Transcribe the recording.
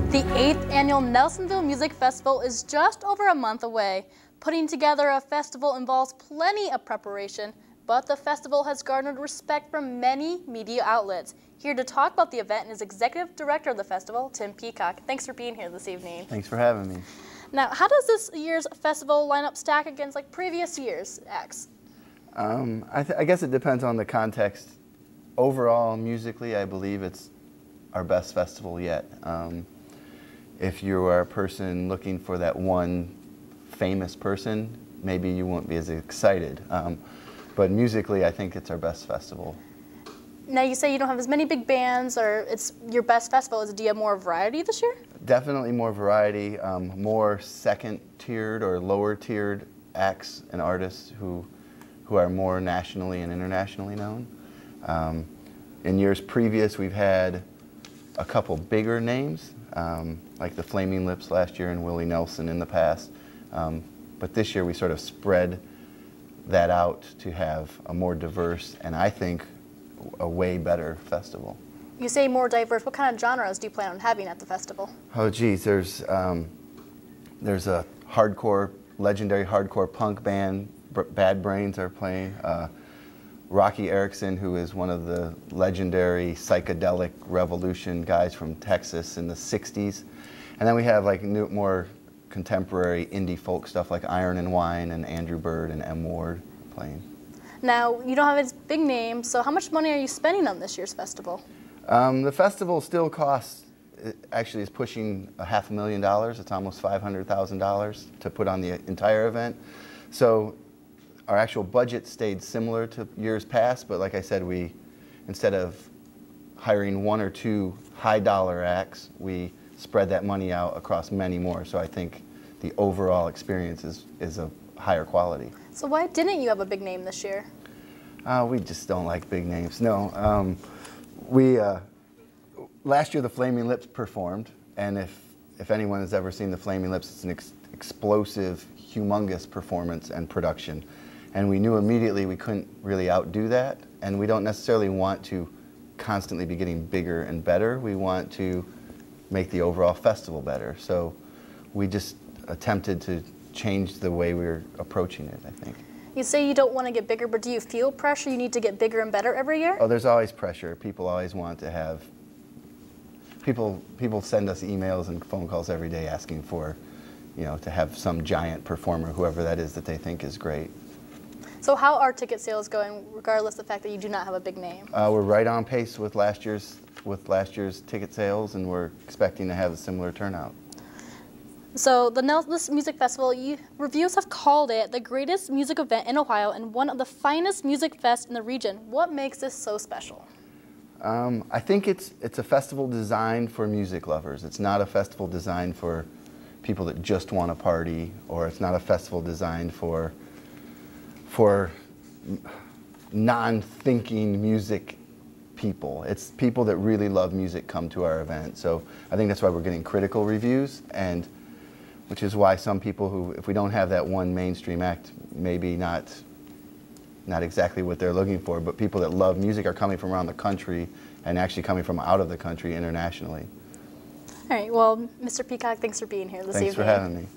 The 8th annual Nelsonville Music Festival is just over a month away. Putting together a festival involves plenty of preparation, but the festival has garnered respect from many media outlets. Here to talk about the event is Executive Director of the festival, Tim Peacock. Thanks for being here this evening. Thanks for having me. Now, how does this year's festival lineup stack against previous years' acts? I guess it depends on the context. Overall, musically, I believe it's our best festival yet. If you are a person looking for that one famous person, maybe you won't be as excited. But musically, I think it's our best festival. Now, you say you don't have as many big bands, or it's your best festival. Do you have more variety this year? Definitely more variety, more second-tiered or lower-tiered acts and artists who are more nationally and internationally known. In years previous, we've had a couple bigger names, like the Flaming Lips last year and Willie Nelson in the past. But this year we sort of spread that out to have a more diverse and I think a way better festival. You say more diverse. What kind of genres do you plan on having at the festival? Oh geez, there's a legendary hardcore punk band, Bad Brains are playing. Roky Erickson, who is one of the legendary psychedelic revolution guys from Texas in the 60s. And then we have more contemporary indie folk stuff like Iron and Wine and Andrew Bird and M.Ward playing. Now, you don't have any big names, so how much money are you spending on this year's festival? The festival still costs, actually is pushing $500,000. It's almost $500,000 to put on the entire event. So our actual budget stayed similar to years past, but like I said, we, instead of hiring one or two high-dollar acts, we spread that money out across many more. So I think the overall experience is a higher quality. So why didn't you have a big name this year? We just don't like big names. No, last year the Flaming Lips performed, and if anyone has ever seen the Flaming Lips, it's an explosive, humongous performance and production. And we knew immediately we couldn't really outdo that, and we don't necessarily want to constantly be getting bigger and better. We want to make the overall festival better. So we just attempted to change the way we were approaching it, I think. You say you don't want to get bigger, but do you feel pressure you need to get bigger and better every year? Oh, there's always pressure. People always want to have, people send us emails and phone calls every day asking for, to have some giant performer, whoever that is that they think is great. So how are ticket sales going, regardless of the fact that you do not have a big name? We're right on pace with last year's ticket sales, and we're expecting to have a similar turnout. So this music festival, reviews have called it the greatest music event in Ohio and one of the finest music fests in the region. What makes this so special? I think it's a festival designed for music lovers. It's not a festival designed for people that just want to party, or it's not a festival designed for non-thinking music people. It's people that really love music come to our event. So I think that's why we're getting critical reviews, and which is why some people who, if we don't have that one mainstream act, maybe not exactly what they're looking for, but people that love music are coming from around the country and actually coming from out of the country internationally. All right, well, Mr. Peacock, thanks for being here this evening. Thanks for having me.